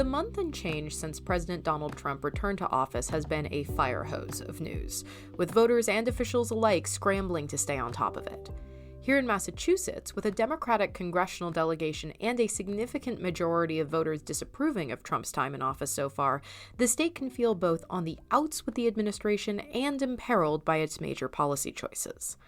The month and change since President Donald Trump returned to office has been a fire hose of news, with voters and officials alike scrambling to stay on top of it. Here in Massachusetts, with a Democratic congressional delegation and a significant majority of voters disapproving of Trump's time in office so far, the state can feel both on the outs with the administration and imperiled by its major policy choices.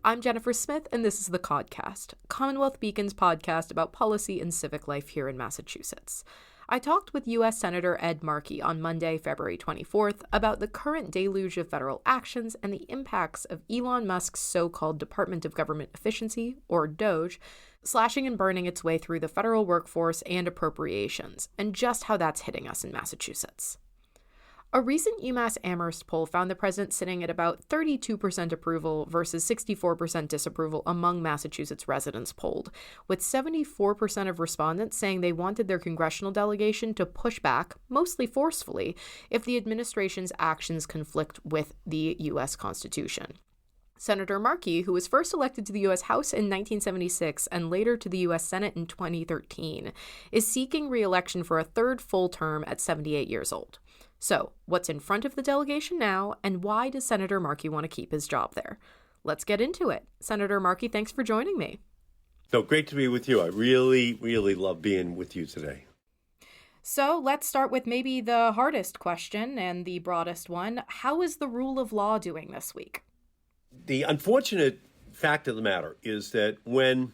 I'm Jennifer Smith, and this is the Codcast, CommonWealth Beacon's podcast about policy and civic life here in Massachusetts. I talked with US Senator Ed Markey on Monday, February 24th, about the current deluge of federal actions and the impacts of Elon Musk's so-called Department of Government Efficiency, or DOGE, slashing and burning its way through the federal workforce and appropriations, and just how that's hitting us in Massachusetts. A recent UMass Amherst poll found the president sitting at about 32% approval versus 64% disapproval among Massachusetts residents polled, with 74% of respondents saying they wanted their congressional delegation to push back, mostly forcefully, if the administration's actions conflict with the U.S. Constitution. Senator Markey, who was first elected to the U.S. House in 1976 and later to the U.S. Senate in 2013, is seeking re-election for a third full term at 78 years old. So, what's in front of the delegation now, and why does Senator Markey want to keep his job there? Let's get into it. Senator Markey, thanks for joining me. So great to be with you. I really love being with you today. So let's start with maybe the hardest question and the broadest one. How is the rule of law doing this week? The unfortunate fact of the matter is that when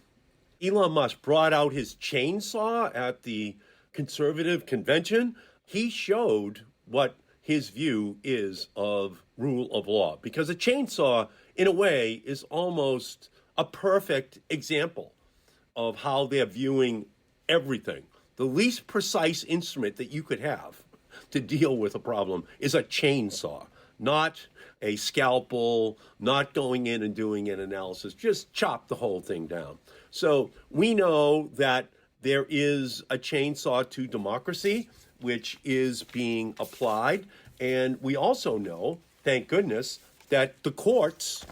Elon Musk brought out his chainsaw at the conservative convention, he showed what his view is of rule of law. Because a chainsaw, in a way, is almost a perfect example of how they're viewing everything. The least precise instrument that you could have to deal with a problem is a chainsaw, not a scalpel, not going in and doing an analysis, just chop the whole thing down. So we know that there is a chainsaw to democracy, which is being applied. And we also know, thank goodness, that the courts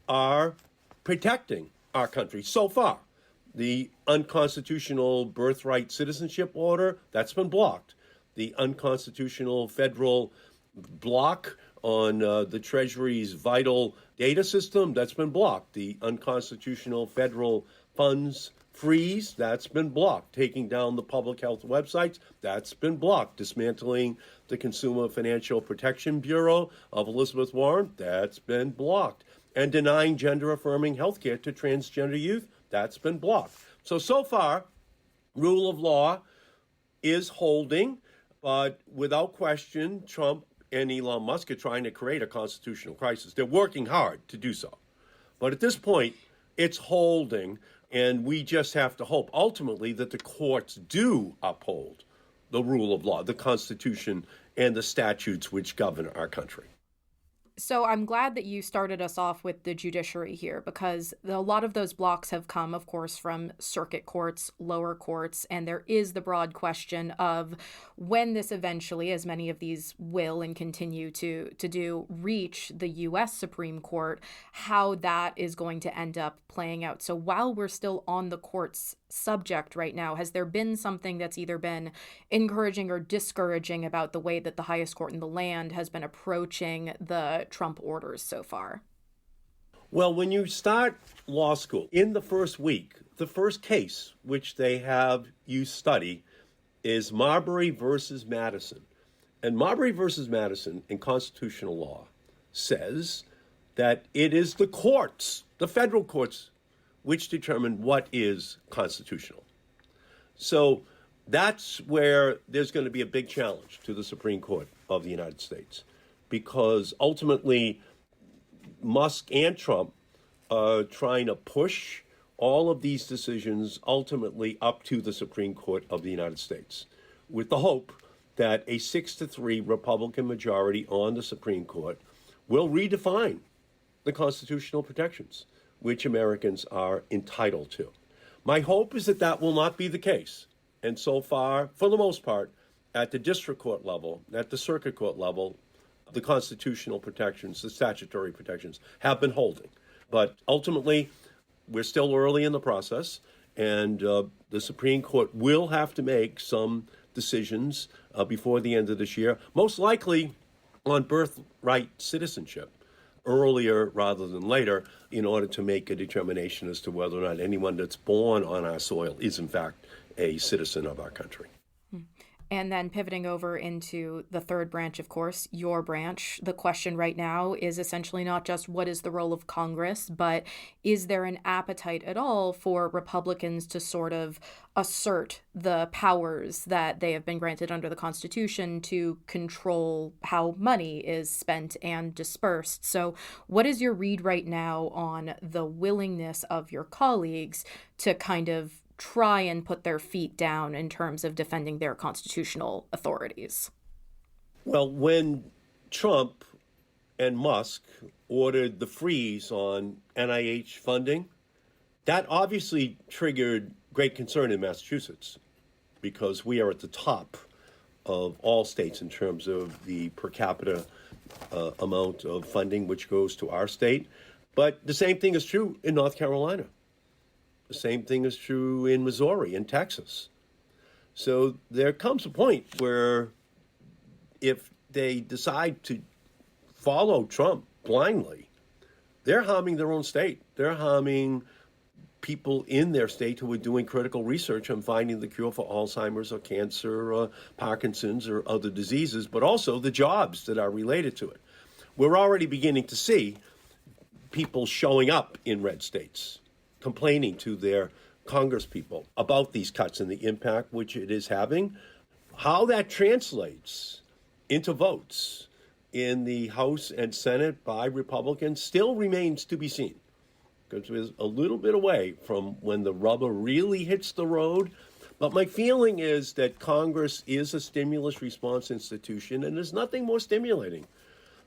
are protecting our country so far. The unconstitutional birthright citizenship order, that's been blocked. The unconstitutional federal block on the Treasury's vital data system, that's been blocked. The unconstitutional federal funds freeze, that's been blocked. Taking down the public health websites, that's been blocked. Dismantling the Consumer Financial Protection Bureau of Elizabeth Warren, that's been blocked. And denying gender-affirming health care to transgender youth, that's been blocked. So far, rule of law is holding, but without question, Trump and Elon Musk are trying to create a constitutional crisis. They're working hard to do so. But at this point, it's holding, and we just have to hope ultimately that the courts do uphold the rule of law, the Constitution, and the statutes which govern our country. So I'm glad that you started us off with the judiciary here, because a lot of those blocks have come, of course, from circuit courts, lower courts, and there is the broad question of when this eventually, as many of these will and continue to do, reach the U.S. Supreme Court, how that is going to end up playing out. So while we're still on the court's subject right now, has there been something that's either been encouraging or discouraging about the way that the highest court in the land has been approaching the Trump orders so far? Well, when you start law school, in the first week, the first case which they have you study is Marbury versus Madison. And Marbury versus Madison in constitutional law says that it is the courts, the federal courts, which determine what is constitutional. So that's where there's going to be a big challenge to the Supreme Court of the United States, because ultimately Musk and Trump are trying to push all of these decisions ultimately up to the Supreme Court of the United States, with the hope that a 6-3 Republican majority on the Supreme Court will redefine the constitutional protections which Americans are entitled to. My hope is that that will not be the case. And so far, for the most part, at the district court level, at the circuit court level, the constitutional protections, the statutory protections have been holding. But ultimately, we're still early in the process, and the Supreme Court will have to make some decisions before the end of this year, most likely on birthright citizenship, earlier rather than later, in order to make a determination as to whether or not anyone that's born on our soil is in fact a citizen of our country. And then pivoting over into the third branch, of course, your branch, the question right now is essentially not just what is the role of Congress, but is there an appetite at all for Republicans to sort of assert the powers that they have been granted under the Constitution to control how money is spent and dispersed? So what is your read right now on the willingness of your colleagues to kind of try and put their feet down in terms of defending their constitutional authorities? Well, when Trump and Musk ordered the freeze on NIH funding, that obviously triggered great concern in Massachusetts because we are at the top of all states in terms of the per capita amount of funding which goes to our state. But the same thing is true in North Carolina. The same thing is true in Missouri and Texas. So there comes a point where if they decide to follow Trump blindly, they're harming their own state. They're harming people in their state who are doing critical research on finding the cure for Alzheimer's or cancer or Parkinson's or other diseases, but also the jobs that are related to it. We're already beginning to see people showing up in red states, complaining to their congresspeople about these cuts and the impact which it is having. How that translates into votes in the House and Senate by Republicans still remains to be seen, because we're a little bit away from when the rubber really hits the road. But my feeling is that Congress is a stimulus response institution, and there's nothing more stimulating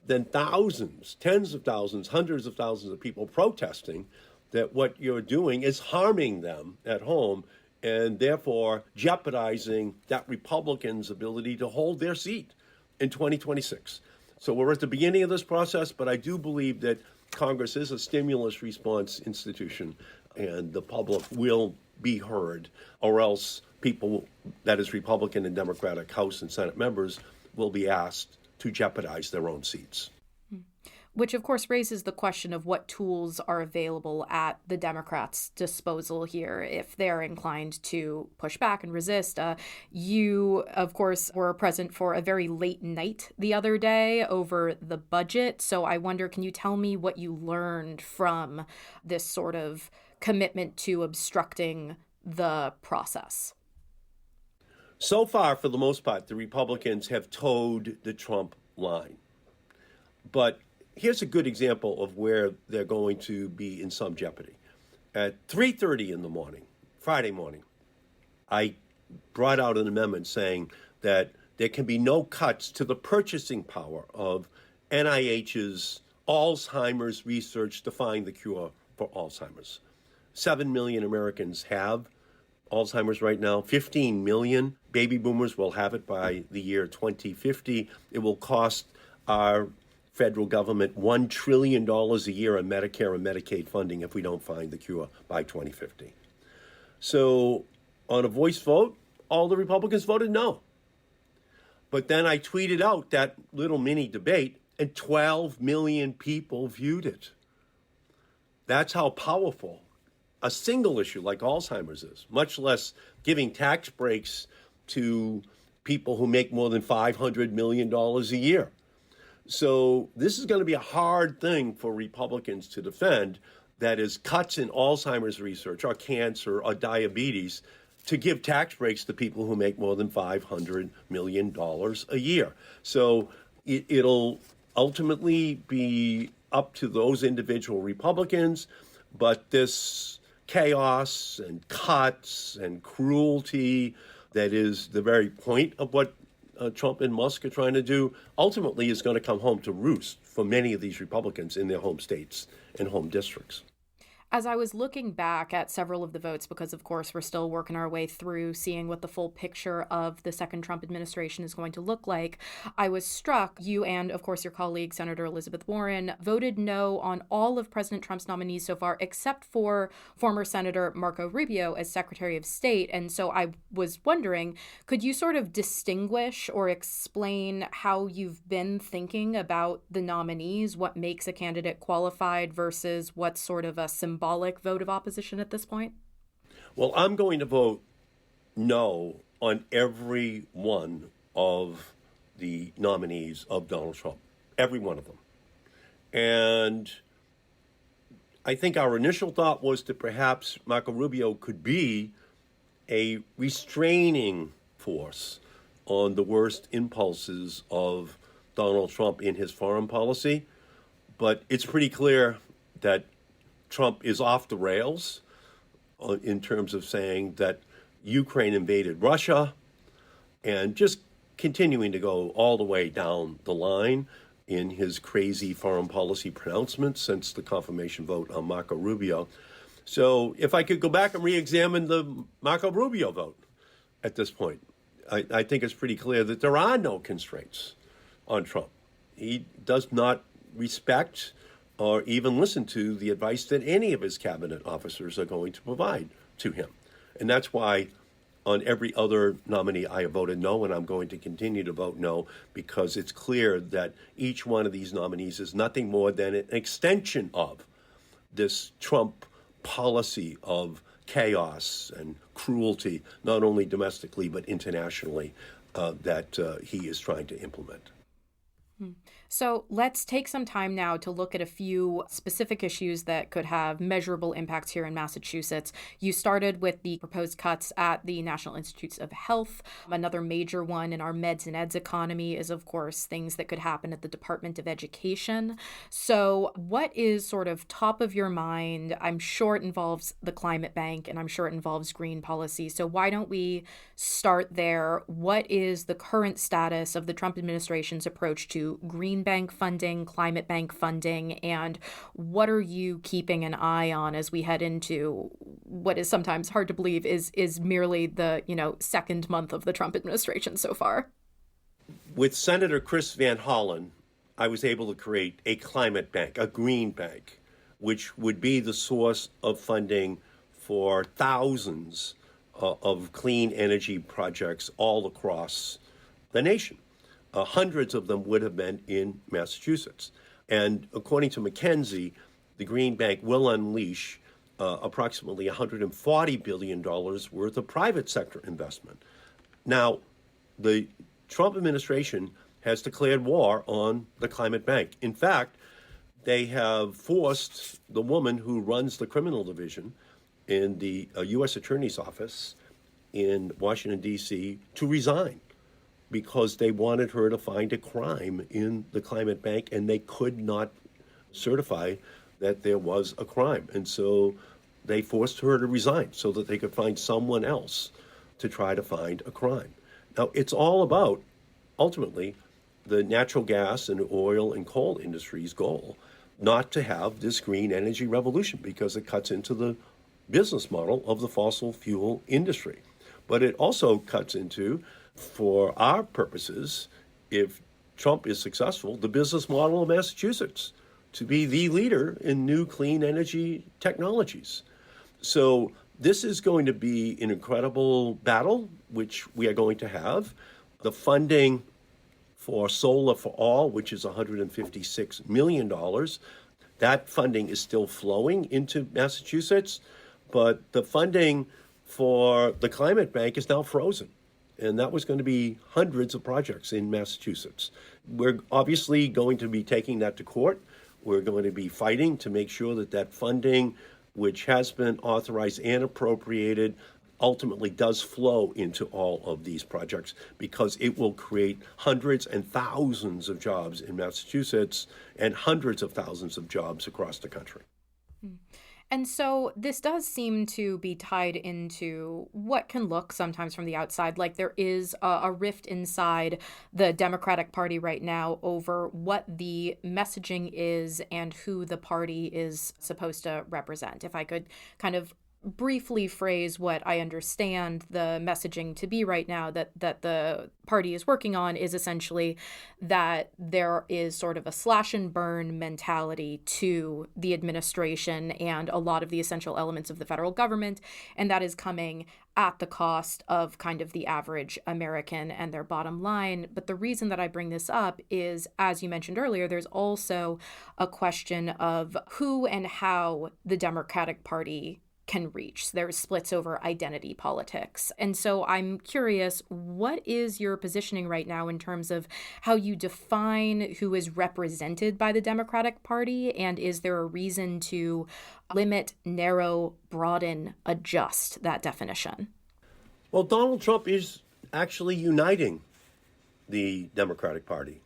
than thousands, tens of thousands, hundreds of thousands of people protesting that what you're doing is harming them at home and therefore jeopardizing that Republicans' ability to hold their seat in 2026. So we're at the beginning of this process, but I do believe that Congress is a stimulus response institution and the public will be heard, or else people, that is Republican and Democratic House and Senate members, will be asked to jeopardize their own seats. Which, of course, raises the question of what tools are available at the Democrats' disposal here if they're inclined to push back and resist. You, of course, were present for a very late night the other day over the budget. So I wonder, can you tell me what you learned from this sort of commitment to obstructing the process? So far, for the most part, the Republicans have towed the Trump line. But here's a good example of where they're going to be in some jeopardy. At 3:30 in the morning, Friday morning, I brought out an amendment saying that there can be no cuts to the purchasing power of NIH's Alzheimer's research to find the cure for Alzheimer's. 7 million Americans have Alzheimer's right now. 15 million baby boomers will have it by the year 2050. It will cost our federal government $1 trillion a year in Medicare and Medicaid funding if we don't find the cure by 2050. So on a voice vote, all the Republicans voted no. But then I tweeted out that little mini debate, and 12 million people viewed it. That's how powerful a single issue like Alzheimer's is, much less giving tax breaks to people who make more than $500 million a year. So this is going to be a hard thing for Republicans to defend, that is cuts in Alzheimer's research or cancer or diabetes to give tax breaks to people who make more than $500 million a year. So it'll ultimately be up to those individual Republicans, but this chaos and cuts and cruelty that is the very point of what Trump and Musk are trying to do, ultimately is going to come home to roost for many of these Republicans in their home states and home districts. As I was looking back at several of the votes, because of course we're still working our way through seeing what the full picture of the second Trump administration is going to look like, I was struck you and, of course, your colleague, Senator Elizabeth Warren, voted no on all of President Trump's nominees so far, except for former Senator Marco Rubio as Secretary of State. And so I was wondering, could you sort of distinguish or explain how you've been thinking about the nominees, what makes a candidate qualified versus what's sort of a symbolic vote of opposition at this point? Well, I'm going to vote no on every one of the nominees of Donald Trump, every one of them. And I think our initial thought was that perhaps Marco Rubio could be a restraining force on the worst impulses of Donald Trump in his foreign policy. But it's pretty clear that Trump is off the rails in terms of saying that Ukraine invaded Russia and just continuing to go all the way down the line in his crazy foreign policy pronouncements since the confirmation vote on Marco Rubio. So if I could go back and re-examine the Marco Rubio vote at this point, I think it's pretty clear that there are no constraints on Trump. He does not respect or even listen to the advice that any of his cabinet officers are going to provide to him. And that's why on every other nominee I have voted no, and I'm going to continue to vote no, because it's clear that each one of these nominees is nothing more than an extension of this Trump policy of chaos and cruelty, not only domestically but internationally, that he is trying to implement. So let's take some time now to look at a few specific issues that could have measurable impacts here in Massachusetts. You started with the proposed cuts at the National Institutes of Health. Another major one in our meds and eds economy is, of course, things that could happen at the Department of Education. So what is sort of top of your mind? I'm sure it involves the climate bank, and I'm sure it involves green policy. So why don't we start there? What is the current status of the Trump administration's approach to green bank funding, climate bank funding, and what are you keeping an eye on as we head into what is sometimes hard to believe is merely the, second month of the Trump administration so far? With Senator Chris Van Hollen, I was able to create a climate bank, a green bank, which would be the source of funding for thousands of clean energy projects all across the nation. Hundreds of them would have been in Massachusetts. And according to McKinsey, the Green Bank will unleash approximately $140 billion worth of private sector investment. Now, the Trump administration has declared war on the climate bank. In fact, they have forced the woman who runs the criminal division in the U.S. Attorney's Office in Washington, D.C., to resign, because they wanted her to find a crime in the climate bank, and they could not certify that there was a crime. And so they forced her to resign so that they could find someone else to try to find a crime. Now, it's all about, ultimately, the natural gas and oil and coal industry's goal not to have this green energy revolution, because it cuts into the business model of the fossil fuel industry. But it also cuts into, for our purposes, if Trump is successful, the business model of Massachusetts to be the leader in new clean energy technologies. So this is going to be an incredible battle, which we are going to have. The funding for Solar for All, which is $156 million, that funding is still flowing into Massachusetts, but the funding for the climate bank is now frozen. And that was going to be hundreds of projects in Massachusetts. We're obviously going to be taking that to court. We're going to be fighting to make sure that that funding, which has been authorized and appropriated, ultimately does flow into all of these projects, because it will create hundreds and thousands of jobs in Massachusetts and hundreds of thousands of jobs across the country. And so this does seem to be tied into what can look sometimes from the outside like there is a rift inside the Democratic Party right now over what the messaging is and who the party is supposed to represent. If I could kind of briefly phrase what I understand the messaging to be right now that the party is working on is essentially that there is sort of a slash and burn mentality to the administration and a lot of the essential elements of the federal government, and that is coming at the cost of kind of the average American and their bottom line. But the reason that I bring this up is, as you mentioned earlier, there's also a question of who and how the Democratic Party can reach. There's splits over identity politics. And so I'm curious, what is your positioning right now in terms of how you define who is represented by the Democratic Party? And is there a reason to limit, narrow, broaden, adjust that definition? Well, Donald Trump is actually uniting the Democratic Party.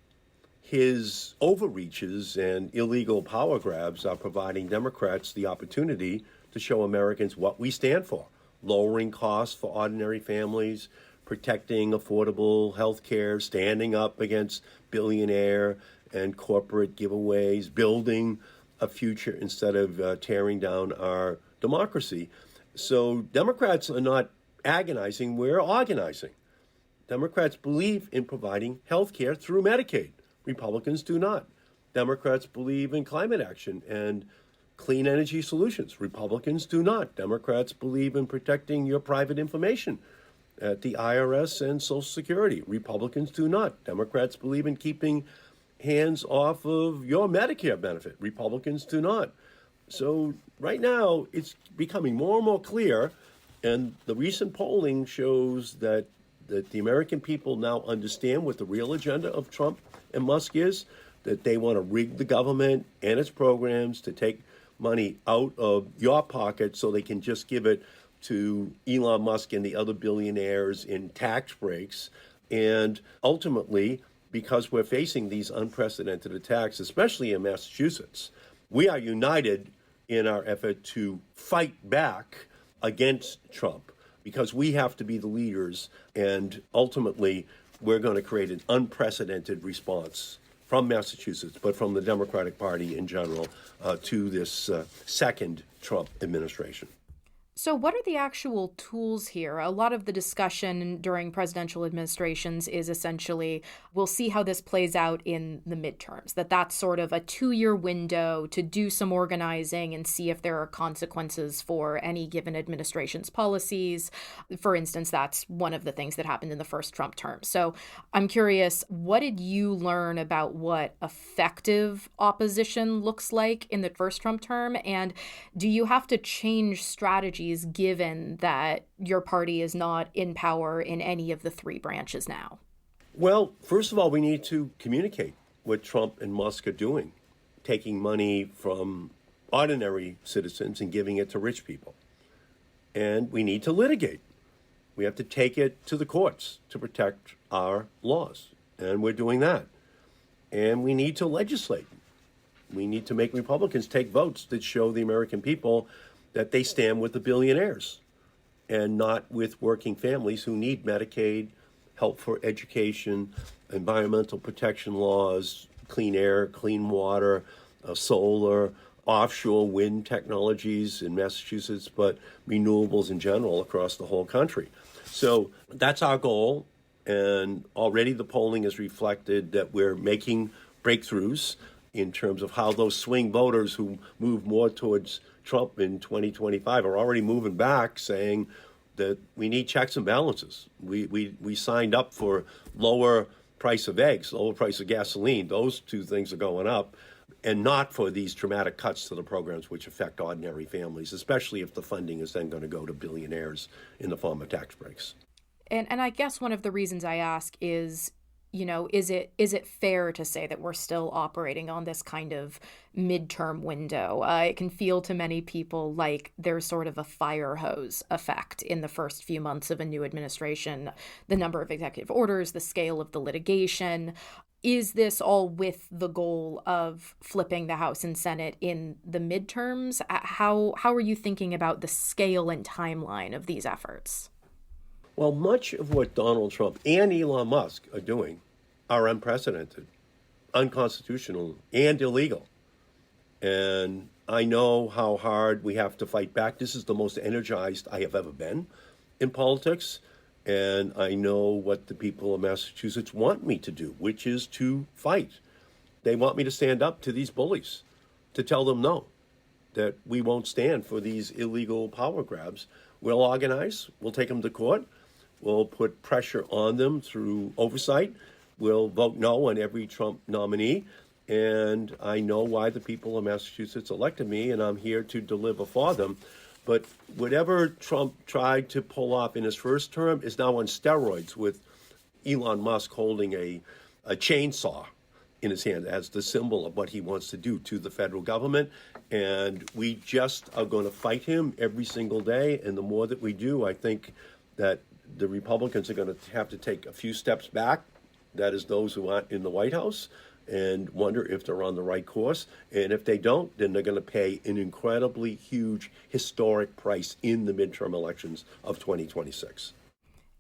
His overreaches and illegal power grabs are providing Democrats the opportunity to show Americans what we stand for: lowering costs for ordinary families, protecting affordable health care, standing up against billionaire and corporate giveaways, building a future instead of tearing down our democracy. So Democrats are not agonizing, we're organizing. Democrats believe in providing health care through Medicaid. Republicans do not. Democrats believe in climate action and clean energy solutions. Republicans do not. Democrats believe in protecting your private information at the IRS and Social Security. Republicans do not. Democrats believe in keeping hands off of your Medicare benefit. Republicans do not. So right now, it's becoming more and more clear, and the recent polling shows that the American people now understand what the real agenda of Trump and Musk is, that they want to rig the government and its programs to take money out of your pocket so they can just give it to Elon Musk and the other billionaires in tax breaks. And ultimately, because we're facing these unprecedented attacks, especially in Massachusetts, we are united in our effort to fight back against Trump, because we have to be the leaders, and ultimately we're going to create an unprecedented response from Massachusetts, but from the Democratic Party in general, to this second Trump administration. So what are the actual tools here? A lot of the discussion during presidential administrations is essentially, we'll see how this plays out in the midterms, that's sort of a 2-year window to do some organizing and see if there are consequences for any given administration's policies. For instance, that's one of the things that happened in the first Trump term. So I'm curious, what did you learn about what effective opposition looks like in the first Trump term? And do you have to change strategies given that your party is not in power in any of the 3 branches now? Well, first of all, we need to communicate what Trump and Musk are doing, taking money from ordinary citizens and giving it to rich people. And we need to litigate. We have to take it to the courts to protect our laws. And we're doing that. And we need to legislate. We need to make Republicans take votes that show the American people that they stand with the billionaires and not with working families who need Medicaid, help for education, environmental protection laws, clean air, clean water, solar, offshore wind technologies in Massachusetts, but renewables in general across the whole country. So that's our goal. And already the polling has reflected that we're making breakthroughs in terms of how those swing voters who move more towards Trump in 2025 are already moving back, saying that we need checks and balances. We signed up for lower price of eggs, lower price of gasoline. Those 2 things are going up, and not for these dramatic cuts to the programs which affect ordinary families, especially if the funding is then going to go to billionaires in the form of tax breaks. And I guess one of the reasons I ask is, is it fair to say that we're still operating on this kind of midterm window? It can feel to many people like there's sort of a fire hose effect in the first few months of a new administration. The number of executive orders, the scale of the litigation. Is this all with the goal of flipping the House and Senate in the midterms? How are you thinking about the scale and timeline of these efforts? Well, much of what Donald Trump and Elon Musk are doing are unprecedented, unconstitutional, and illegal. And I know how hard we have to fight back. This is the most energized I have ever been in politics. And I know what the people of Massachusetts want me to do, which is to fight. They want me to stand up to these bullies, to tell them no, that we won't stand for these illegal power grabs. We'll organize, we'll take them to court, we'll put pressure on them through oversight, we'll vote no on every Trump nominee. And I know why the people of Massachusetts elected me, and I'm here to deliver for them. But whatever Trump tried to pull off in his first term is now on steroids, with Elon Musk holding a chainsaw in his hand as the symbol of what he wants to do to the federal government. And we just are going to fight him every single day. And the more that we do, I think that the Republicans are going to have to take a few steps back. That is, those who aren't in the White House, and wonder if they're on the right course. And if they don't, then they're going to pay an incredibly huge historic price in the midterm elections of 2026.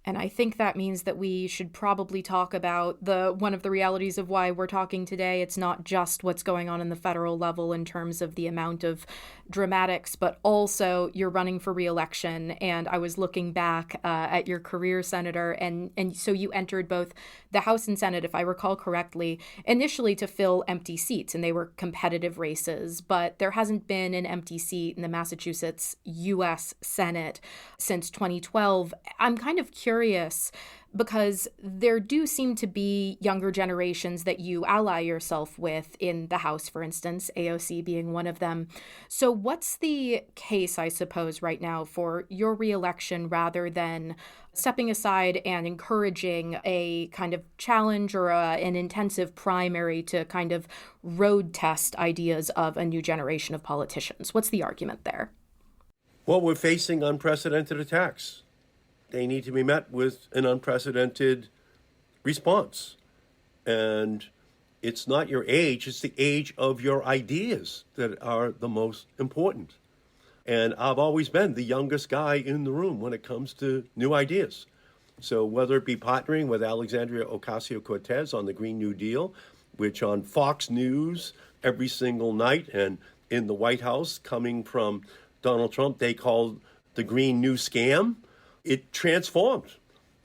And I think that means that we should probably talk about one of the realities of why we're talking today. It's not just what's going on in the federal level in terms of the amount of dramatics, but also you're running for re-election. And I was looking back at your career, Senator, and so you entered both the House and Senate, if I recall correctly, initially to fill empty seats, and they were competitive races. But there hasn't been an empty seat in the Massachusetts US Senate since 2012. I'm kind of curious because there do seem to be younger generations that you ally yourself with in the House, for instance, AOC being one of them. So what's the case, I suppose, right now for your reelection rather than stepping aside and encouraging a kind of challenge or an intensive primary to kind of road test ideas of a new generation of politicians? What's the argument there? Well, we're facing unprecedented attacks. They need to be met with an unprecedented response. And it's not your age, it's the age of your ideas that are the most important. And I've always been the youngest guy in the room when it comes to new ideas. So whether it be partnering with Alexandria Ocasio-Cortez on the Green New Deal, which on Fox News every single night, and in the White House coming from Donald Trump, they called the Green New Scam. It transformed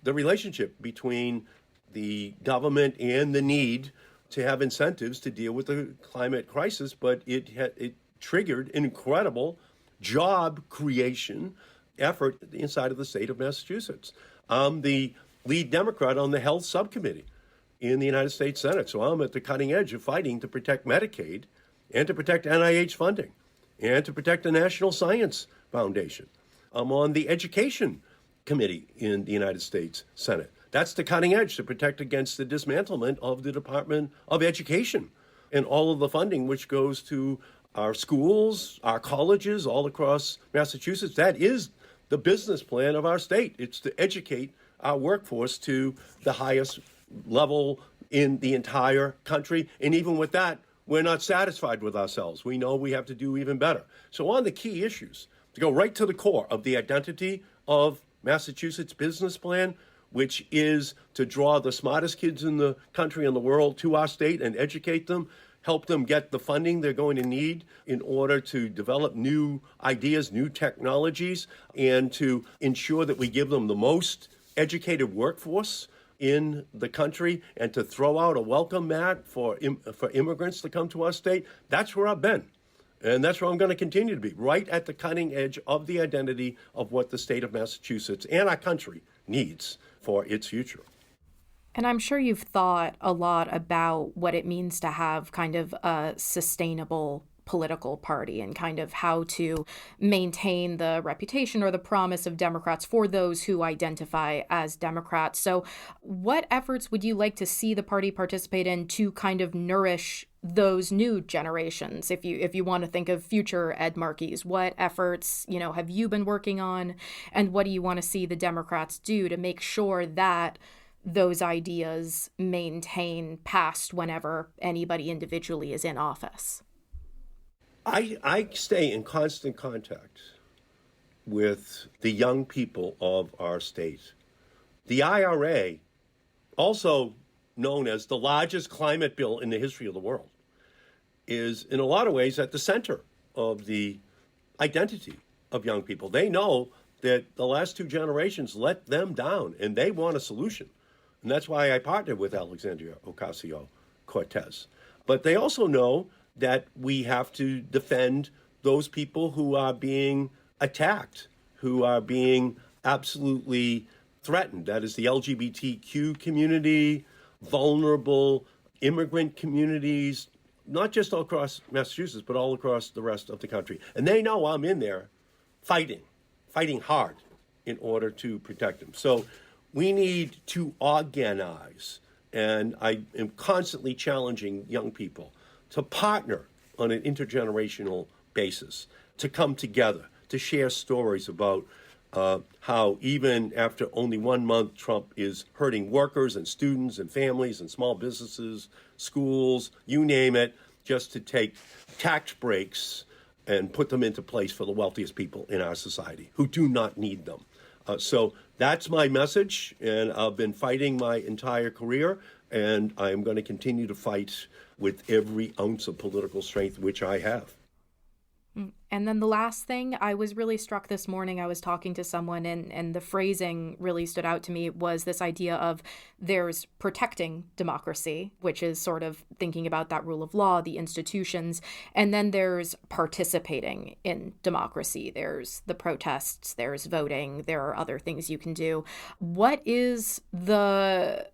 the relationship between the government and the need to have incentives to deal with the climate crisis, but it triggered an incredible job creation effort inside of the state of Massachusetts. I'm the lead Democrat on the Health Subcommittee in the United States Senate, so I'm at the cutting edge of fighting to protect Medicaid and to protect NIH funding and to protect the National Science Foundation. I'm on the Education Committee in the United States Senate. That's the cutting edge to protect against the dismantlement of the Department of Education and all of the funding which goes to our schools, our colleges all across Massachusetts. That is the business plan of our state. It's to educate our workforce to the highest level in the entire country. And even with that, we're not satisfied with ourselves. We know we have to do even better. So on the key issues, to go right to the core of the identity of Massachusetts business plan, which is to draw the smartest kids in the country and the world to our state and educate them, help them get the funding they're going to need in order to develop new ideas, new technologies, and to ensure that we give them the most educated workforce in the country, and to throw out a welcome mat for immigrants to come to our state. That's where I've been. And that's where I'm going to continue to be, right at the cutting edge of the identity of what the state of Massachusetts and our country needs for its future. And I'm sure you've thought a lot about what it means to have kind of a sustainable political party and kind of how to maintain the reputation or the promise of Democrats for those who identify as Democrats. So what efforts would you like to see the party participate in to kind of nourish those new generations? If you want to think of future Ed Markeys, what efforts, have you been working on, and what do you want to see the Democrats do to make sure that those ideas maintain past whenever anybody individually is in office? I stay in constant contact with the young people of our state. The IRA, also known as the largest climate bill in the history of the world, is in a lot of ways at the center of the identity of young people. They know that the last two generations let them down, and they want a solution. And that's why I partnered with Alexandria Ocasio-Cortez. But they also know that we have to defend those people who are being attacked, who are being absolutely threatened. That is the LGBTQ community, vulnerable immigrant communities, not just all across Massachusetts, but all across the rest of the country. And they know I'm in there fighting hard in order to protect them. So we need to organize, and I am constantly challenging young people to partner on an intergenerational basis, to come together, to share stories about how even after only 1 month, Trump is hurting workers and students and families and small businesses, schools, you name it, just to take tax breaks and put them into place for the wealthiest people in our society who do not need them. So that's my message, and I've been fighting my entire career, and I am going to continue to fight with every ounce of political strength which I have. And then the last thing, I was really struck this morning. I was talking to someone and the phrasing really stood out to me was this idea of there's protecting democracy, which is sort of thinking about that rule of law, the institutions, and then there's participating in democracy. There's the protests, there's voting, there are other things you can do. What is the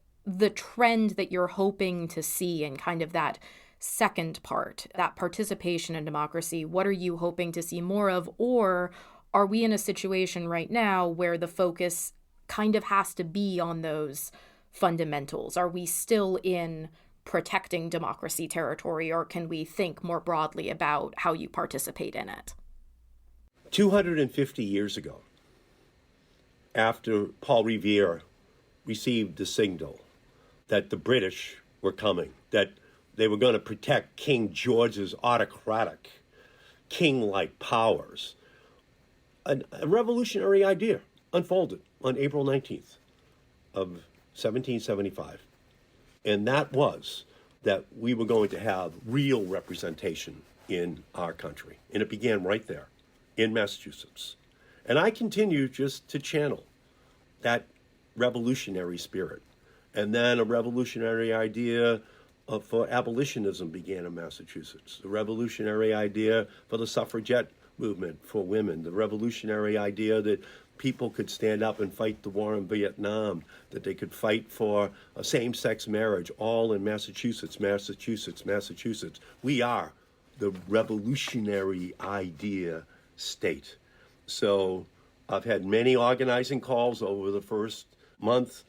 trend that you're hoping to see in kind of that second part, that participation in democracy? What are you hoping to see more of? Or are we in a situation right now where the focus kind of has to be on those fundamentals? Are we still in protecting democracy territory, or can we think more broadly about how you participate in it? 250 years ago, after Paul Revere received the signal that the British were coming, that they were going to protect King George's autocratic, king-like powers, a revolutionary idea unfolded on April 19th of 1775. And that was that we were going to have real representation in our country. And it began right there in Massachusetts. And I continue just to channel that revolutionary spirit. And then a revolutionary idea for abolitionism began in Massachusetts. The revolutionary idea for the suffragette movement for women. The revolutionary idea that people could stand up and fight the war in Vietnam, that they could fight for a same-sex marriage, all in Massachusetts, Massachusetts, Massachusetts. We are the revolutionary idea state. So I've had many organizing calls over the first month,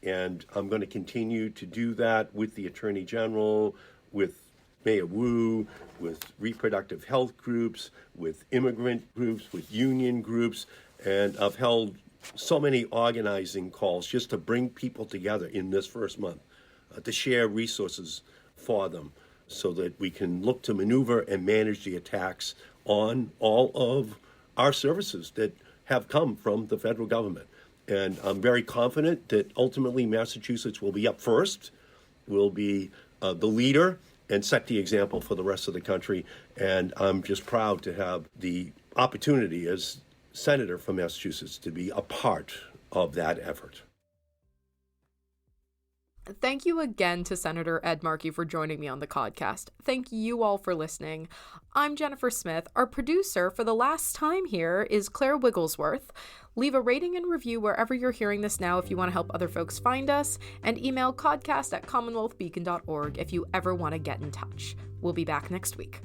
and I'm going to continue to do that with the Attorney General, with Mayor Wu, with reproductive health groups, with immigrant groups, with union groups. And I've held so many organizing calls just to bring people together in this first month, to share resources for them so that we can look to maneuver and manage the attacks on all of our services that have come from the federal government. And I'm very confident that ultimately Massachusetts will be up first, will be the leader, and set the example for the rest of the country. And I'm just proud to have the opportunity as senator from Massachusetts to be a part of that effort. Thank you again to Senator Ed Markey for joining me on the podcast. Thank you all for listening. I'm Jennifer Smith. Our producer for the last time here is Claire Wigglesworth. Leave a rating and review wherever you're hearing this now if you want to help other folks find us, and email codcast@commonwealthbeacon.org if you ever want to get in touch. We'll be back next week.